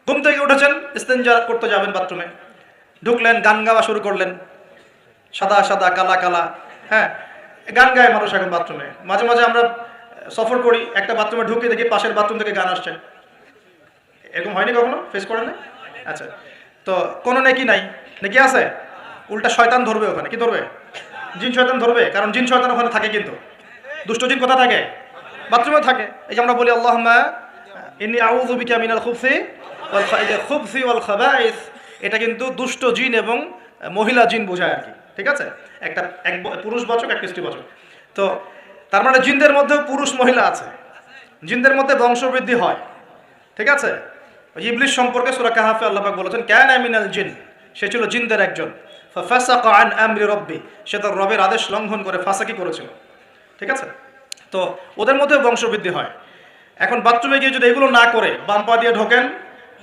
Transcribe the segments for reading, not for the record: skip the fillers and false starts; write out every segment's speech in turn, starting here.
ঘুম থেকে উঠেছেন, ইস্তেঞ্জা করতে যাবেন বাথরুমে, ঢুকলেন, গান গাওয়া শুরু করলেন, সাদা সাদা কালা কালা, হ্যাঁ, গান গায় মানুষ এখন বাথরুমে। মাঝে মাঝে আমরা সফর করি, একটা বাথরুমে ঢুকে দেখি পাশের বাথরুম থেকে গান আসছে। এরকম হয়নি কখনো? ফেস করেন না? আচ্ছা, তো কোনো নেকি নাই, নেকি আছে? উল্টা শয়তান ধরবে ওখানে। কি ধরবে? জিন শয়তান ধরবে, কারণ জিন শয়তান ওখানে থাকে। কিন্তু দুষ্ট জিন কোথা থাকে? বাথরুমে থাকে। এই যে আমরা বলি আল্লাহুম্মা ইন্নী আউযু বিকা মিনাল খুবসি ওয়াল খাবাইস, এটা কিন্তু দুষ্ট জিন এবং মহিলা জিন বোঝায় আর কি। ঠিক আছে, এক পুরুষবাচক, এক স্ত্রীবাচক। তো তার মানে জিনদের মধ্যেও পুরুষ মহিলা আছে, জিনদের মধ্যে বংশবৃদ্ধি হয়। ঠিক আছে, ইবলিস সম্পর্কে সূরা কাহফে আল্লাহ পাক বলেছেন কানা মিনাল জিন, সে ছিল জিনদের একজন। ফাসাকা আন আমরি রাব্বি, সে তার রবের আদেশ লঙ্ঘন করে ফাসাকি করেছিল। ঠিক আছে, তো ওদের মধ্যেও বংশবৃদ্ধি হয়। এখন বাথরুমে গিয়ে যদি এগুলো না করে বাম পা দিয়ে ঢোকেন,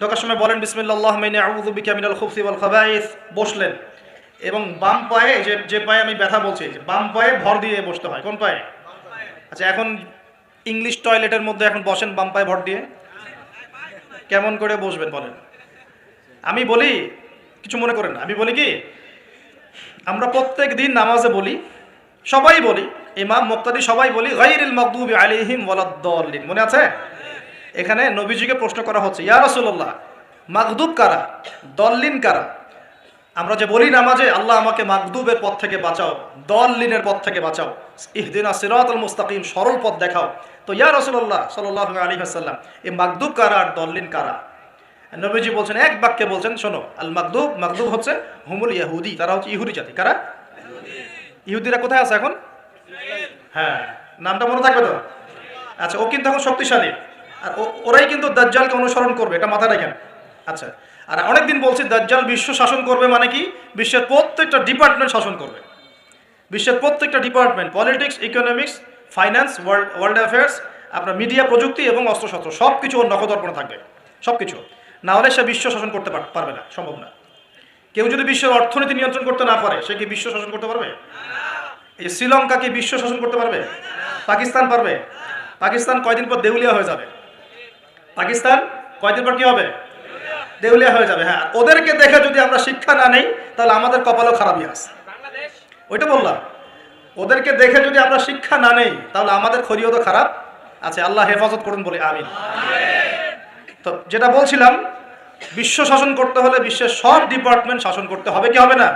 ঢোকার সময় বলেন বিসমিল্লাহ আল্লাহুম্মা ইন্নী আউযু বিকা মিনাল খুবসি ওয়াল খাবাইস, বসলেন, এবং বাম পায়ে যে পায়ে আমি ব্যথা বলছি, বাম পায়ে ভর দিয়ে বসতে হয়। কোন পায়ে? আচ্ছা, এখন ইংলিশ টয়লেটের মধ্যে এখন বসেন বাম পায়ে ভর দিয়ে, কেমন করে বসবেন বলেন? আমি বলি, কিছু মনে করেন না, আমি বলি কি, আমরা প্রত্যেক দিন নামাজে বলি, সবাই বলি, ইমাম মুক্তাদি সবাই বলি গায়রিল মাগদুবি আলাইহিম ওয়ালাদ-দাল্লিন। মনে আছে? এখানে নবীজিকে প্রশ্ন করা হচ্ছে, ইয়া রাসূলুল্লাহ, মাগদুব কারা, দল্লিন কারা? আমরা যে বলি নামাজে, আল্লাহ আমাকে মাগদুবের পথ থেকে বাঁচাও, দল্লিনের পথ থেকে বাঁচাও, ইহদিনা সিরাতাল মুস্তাকিম, সরল পথ দেখাও। তো ইয়া রাসূলুল্লাহ সাল্লাল্লাহু আলাইহি ওয়াসাল্লাম, এই মাগদুব কারা আর দল্লিন কারা? নবীজি বলছেন, এক বাক্যে বলছেন, শোনো, আল মাগদুব, মাগদুব হচ্ছে হুমুল ইহুদি, তারা হচ্ছে ইহুদি জাতি। কারা? ইহুদিরা কোথায় আছে এখন? হ্যাঁ, নামটা মনে থাকবে তো? আচ্ছা, ও কিন্তু এখন শক্তিশালী, আর ওরাই কিন্তু দাজ্জালকে অনুসরণ করবে, এটা মাথায় রাখেন। আচ্ছা, আর অনেকদিন বলছি দাজ্জাল বিশ্ব শাসন করবে, মানে কি, বিশ্বের প্রত্যেকটা ডিপার্টমেন্ট শাসন করবে। বিশ্বের প্রত্যেকটা department, politics, economics, finance, world affairs, আপনার মিডিয়া, প্রযুক্তি এবং অস্ত্রশস্ত্র, সব কিছু ওর নখদর্পণে থাকবে, সব কিছু। না হলে সে বিশ্ব শাসন করতে পারবে না, সম্ভব না। কেউ যদি বিশ্বের অর্থনীতি নিয়ন্ত্রণ করতে না পারে, সে কি বিশ্ব শাসন করতে পারবে? এই শ্রীলঙ্কা কি বিশ্ব শাসন করতে পারবে? পাকিস্তান পারবে? পাকিস্তান কয়দিন পর দেউলিয়া হয়ে যাবে। পাকিস্তান কয়দিন পর কি হবে? দেউলিয়া হয়ে যাবে। হ্যাঁ, ওদেরকে দেখে যদি আমরা শিক্ষা না নেই, তাহলে আমাদের কপালও খারাপই আছে। ওইটা বললাম, ওদেরকে দেখে যদি আমরা শিক্ষা না নেই, তাহলে আমাদের খরিও তো খারাপ আছে। আল্লাহ হেফাজত করুন বলে আমিন। তো যেটা বলছিলাম, বিশ্ব শাসন করতে হলে বিশ্বের সব ডিপার্টমেন্ট শাসন করতে হবে, কি হবে না?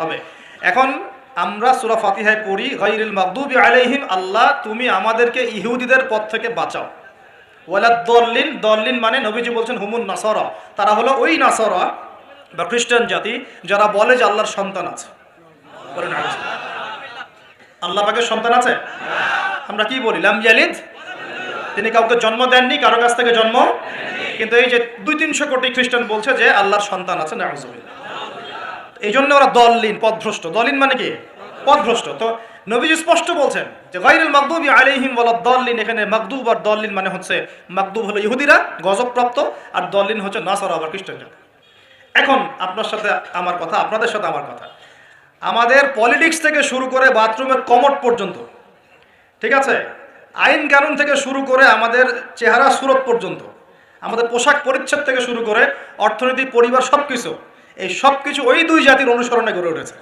হবে। এখন আমরা সূরা ফাতিহায় পড়ি গায়রিল মাগদুবি আলাইহিম, আল্লাহ তুমি আমাদেরকে ইহুদিদের পথ থেকে বাঁচাও, ওয়ালাদ-দাল্লিন, দাল্লিন মানে নবীজি বলছেন হুমুন নাসারা, তারা হলো ওই নাসারা বা খ্রিস্টান জাতি যারা বলে যে আল্লাহর সন্তান আছে। বলেন আল্লাহ পাকের সন্তান আছে? আমরা কি বলি? লাম ইয়ালিদ, তিনি কাউকে জন্ম দেননি, কারো কাছ থেকে জন্ম। কিন্তু এই যে 200-300 কোটি খ্রিস্টান বলছে যে আল্লাহর সন্তান আছে, নাউযুবিল্লাহ। এই জন্য ওরা দল্লিন, পথভ্রষ্ট। দলিন মানে কি? পথভ্রষ্ট। তো নবীজি স্পষ্ট বলছেন যে গায়রিল মাগদুবি আলাইহিম ওয়ালাদ-দাল্লিন, এখানে মাগদুব আর দল্লিন মানে হচ্ছে, মাগদুব হলো ইহুদিরা গজবপ্রাপ্ত, আর দল্লিন হচ্ছে নাসারা বা খ্রিস্টান জাতি। এখন আপনার সাথে আমার কথা, আপনাদের সাথে আমার কথা, আমাদের পলিটিক্স থেকে শুরু করে বাথরুমের কমোড পর্যন্ত, ঠিক আছে, আইন কানুন থেকে শুরু করে আমাদের চেহারা সুরত পর্যন্ত, আমাদের পোশাক পরিচ্ছদ থেকে শুরু করে অর্থনীতি, পরিবার, সবকিছু, এই সব কিছু ওই দুই জাতির অনুসরণে গড়ে উঠেছে।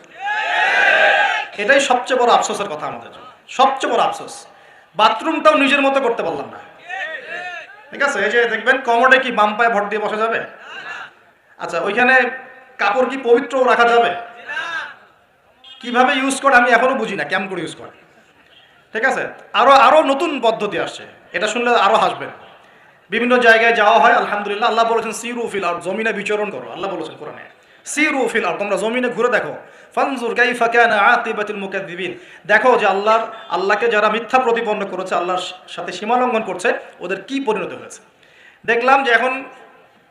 এটাই সবচেয়ে বড় আফসোসের কথা আমাদের জন্য, সবচেয়ে বড় আফসোস। বাথরুমটাও নিজের মতো করতে পারলাম না। ঠিক আছে, এই যে দেখবেন কমোডে কি বাম পায়ে ভর দিয়ে বসা যাবে? আচ্ছা, ওইখানে কাপড় কি পবিত্র রাখা যাবে? কিভাবে ইউজ করে আমি এখনো বুঝি না, কেমন করে ইউজ করে। ঠিক আছে, আরো নতুন পদ্ধতি আসছে, এটা শুনলে আরো হাসবেন। বিভিন্ন জায়গায় যাওয়া হয়, আলহামদুলিল্লাহ। আল্লাহ বলেছেন সিরু ফিল আরদ, জমিনে বিচরণ করো। আল্লাহ বলেছেন কোরআনে সিরু ফিল আরদ, তোমরা জমিনে ঘুরে দেখো। ফানজুর কাইফা কানা আকিবাতুল মুকাদ্দিবিন, দেখো যে আল্লাহকে যারা মিথ্যা প্রতিপন্ন করেছে, আল্লাহর সাথে সীমা লঙ্ঘন করছে, ওদের কি পরিণতি হয়েছে। দেখলাম যে এখন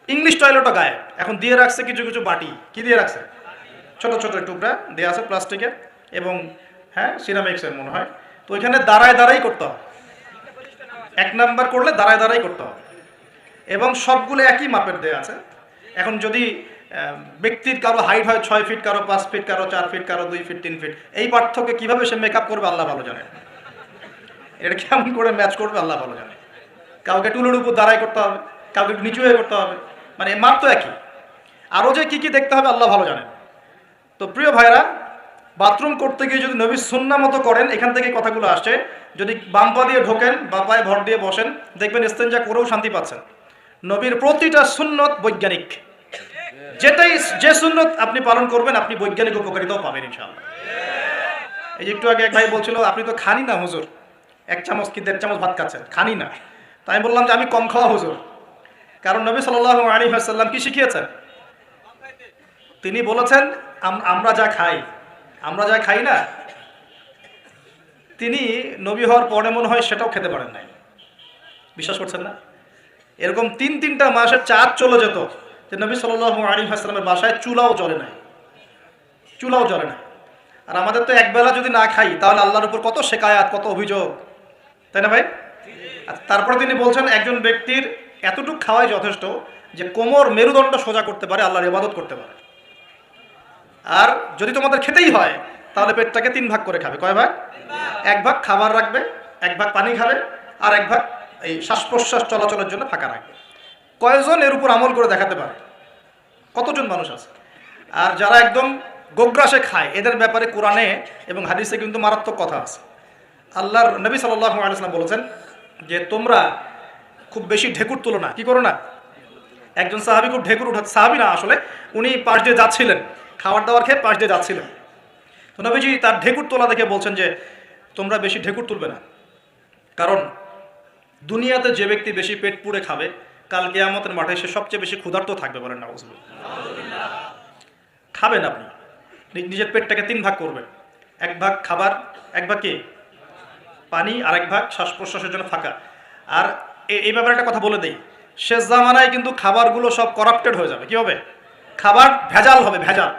ইংলিশ টয়লেটও গায়ে, এখন দিয়ে রাখছে কিছু কিছু বাটি। কি দিয়ে রাখছে? ছোট ছোট টুকরা দেওয়া আছে প্লাস্টিকের এবং হ্যাঁ সিরামিক্সের মনে হয়। তো ওইখানে দাঁড়ায় দাঁড়াই করতে হবে, 1 নাম্বার করলে দাঁড়ায় দাঁড়াই করতে হবে, এবং সবগুলো একই মাপের দেওয়া আছে। এখন যদি ব্যক্তির কারো হাইট হয় 6 ফিট, কারো 5 ফিট, কারো 4 ফিট, কারো 2 ফিট, 3 ফিট, এই পার্থক্য কিভাবে সে মেকআপ করবে আল্লাহ ভালো জানে। এটা কেমন করে ম্যাচ করবে আল্লাহ ভালো জানে। কাউকে টুলের উপর দাঁড়াই করতে হবে, কাউকে নিচু হয়ে করতে হবে, মানে মাপ তো একই, আরও যে কি কি দেখতে হবে আল্লাহ ভালো জানেন। তো প্রিয় ভাইরা, বাথরুম করতে গিয়ে যদি নবীর সুন্নাহ মতো করেন, এখান থেকে কথাগুলো আসছে, যদি বাম পা দিয়ে ঢোকেন, বা পায়ে ভর দিয়ে বসেন, দেখবেন ইস্তেঞ্জা করেও শান্তি পাচ্ছেন। নবীর প্রতিটা সুন্নত বৈজ্ঞানিক, যে সুন্নত আপনি পালন করবেন আপনি বৈজ্ঞানিক উপকারিতাও পাবেন ইনশাআল্লাহ। এই যে একটু আগে এক ভাই বলছিল আপনি তো খানি না হুজুর, 1 চামচ কি 1.5 চামচ ভাত খাচ্ছেন, খানি না। তাই আমি বললাম যে আমি কম খাওয়া হুজুর, কারণ নবী সাল্লাল্লাহু আলাইহি ওয়াসাল্লাম কি শিখিয়েছেন? তিনি বলেছেন আমরা যা খাই না, তিনি নবী হওয়ার পরে মনে হয় সেটাও খেতে পারেন নাই। বিশ্বাস করছেন না? এরকম 3-3টা মাসের চাঁদ চলে যেত যে নবী সাল্লাল্লাহু আলাইহি ওয়াসাল্লামের বাসায় চুলাও জ্বলে নাই। আর আমাদের তো একবেলা যদি না খাই তাহলে আল্লাহর উপর কত শেকায়াত, কত অভিযোগ, তাই না ভাই? তারপরে তিনি বলছেন একজন ব্যক্তির এতটুকু খাওয়াই যথেষ্ট যে কোমর মেরুদণ্ড সোজা করতে পারে, আল্লাহর ইবাদত করতে পারে। আর যদি তোমাদের খেতেই হয় তাহলে পেটটাকে 3 ভাগ করে খাবে। কয় ভাগ? 1 ভাগ খাবার রাখবে, 1 ভাগ পানি খাবে, আর 1 ভাগ এই শ্বাস প্রশ্বাস চলাচলের জন্য ফাঁকা রাখবে। কয়জন এর উপর আমল করে দেখাতে পারে? কতজন মানুষ আছে? আর যারা একদম গোগ্রাসে খায়, এদের ব্যাপারে কোরআনে এবং হাদিসে কিন্তু মারাত্মক কথা আছে। আল্লাহর নবী সাল্লাল্লাহু আলাইহি ওয়াসাল্লাম বলেছেন যে তোমরা খুব বেশি ঢেকুর তুলো না। কি করো না? একজন সাহাবী খুব ঢেকুর উঠাচ্ছে, সাহাবী না আসলে, উনি পাশ দিয়ে যাচ্ছিলেন, খাবার দাবার খেয়ে পাশ দিয়ে যাচ্ছিলেন। তো নবীজি তার ঢেকুর তোলা দেখে বলছেন যে তোমরা বেশি ঢেকুর তুলবে না, কারণ দুনিয়াতে যে ব্যক্তি বেশি পেট পুড়ে খাবে কাল কিয়ামতের মাঠে সে সবচেয়ে বেশি ক্ষুধার্ত থাকবে। বলেন নাউজুবিল্লাহ। খাবেন আপনি, নিজের পেটটাকে 3 ভাগ করবেন, 1 ভাগ খাবার, 1 ভাগ কি পানি, আর 1 ভাগ শ্বাস প্রশ্বাসের জন্য ফাঁকা। আর এই ব্যাপারে একটা কথা বলে দেই, শেষ জামানায় কিন্তু খাবারগুলো সব করাপ্টেড হয়ে যাবে। কি হবে? খাবার ভেজাল হবে, ভেজাল।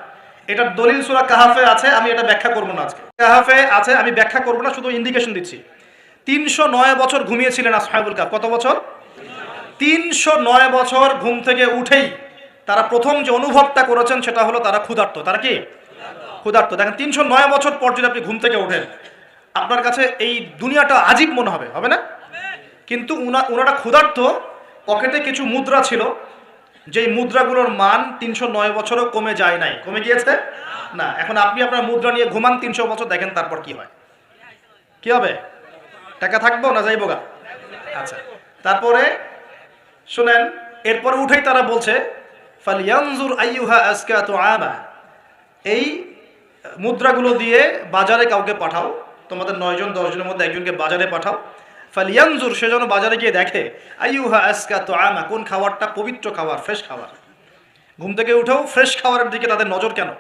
এটার দলিল সূরা কাহাফে আছে, আমি এটা ব্যাখ্যা করব না আজকে। কাহাফে আছে, আমি ব্যাখ্যা করব না, শুধু ইন্ডিকেশন দিচ্ছি। 309 বছর ঘুমিয়েছিলেন আসহাবুল কাহফ। কত বছর? 309 বছর ঘুম থেকে উঠেই তারা প্রথম যে অনুভবটা করেছেন সেটা হলো তারা ক্ষুধার্ত। তারা কি ক্ষুধার্ত? দেখেন 309 বছর পর যদি আপনি ঘুম থেকে ওঠেন, আপনার কাছে এই দুনিয়াটা আজীব মনে হবে, হবে না? কিন্তু ওনারা ক্ষুধার্ত, পকেটে কিছু মুদ্রা ছিল, যেই মুদ্রাগুলোর মান 309 বছরও কমে যায় নাই। কমে গিয়েছে না। এখন আপনি আপনার মুদ্রা নিয়ে ঘুমান 300 বছর, দেখেন তারপর কি হয়। কি হবে? টাকা থাকবো না যাইবো গা? আচ্ছা, তারপরে শুনেন, এরপরে উঠেই তারা বলছে ফালিয়ানজুর আইয়ুহা আজকা তুআবা, এই মুদ্রাগুলো দিয়ে বাজারে কাউকে পাঠাও, তোমাদের 9 জন 10 জনের মধ্যে একজনকে বাজারে পাঠাও। ফালিয়ানজুর, সে যেন বাজারে গিয়ে দেখে আইয়ুহা আজকা তুআমা, কোন খাবারটা পবিত্র খাবার, ফ্রেশ খাবার। ঘুম থেকে উঠেও ফ্রেশ খাবারের দিকে তাদের নজর কেন?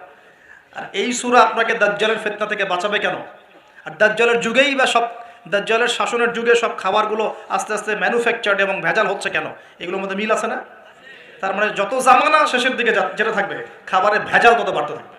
আর এই সূরা আপনাকে দাজ্জালের ফিতনা থেকে বাঁচাবে কেন? আর দাজ্জালের যুগেই বা সব দাজ্জালের শাসনের যুগে সব খাবারগুলো আস্তে আস্তে ম্যানুফ্যাকচার্ড এবং ভেজাল হচ্ছে কেন? এগুলোর মধ্যে মিল আছে না? তার মানে যত জামানা শেষের দিকে যেটা থাকবে, খাবারের ভেজাল তত বাড়তে থাকবে।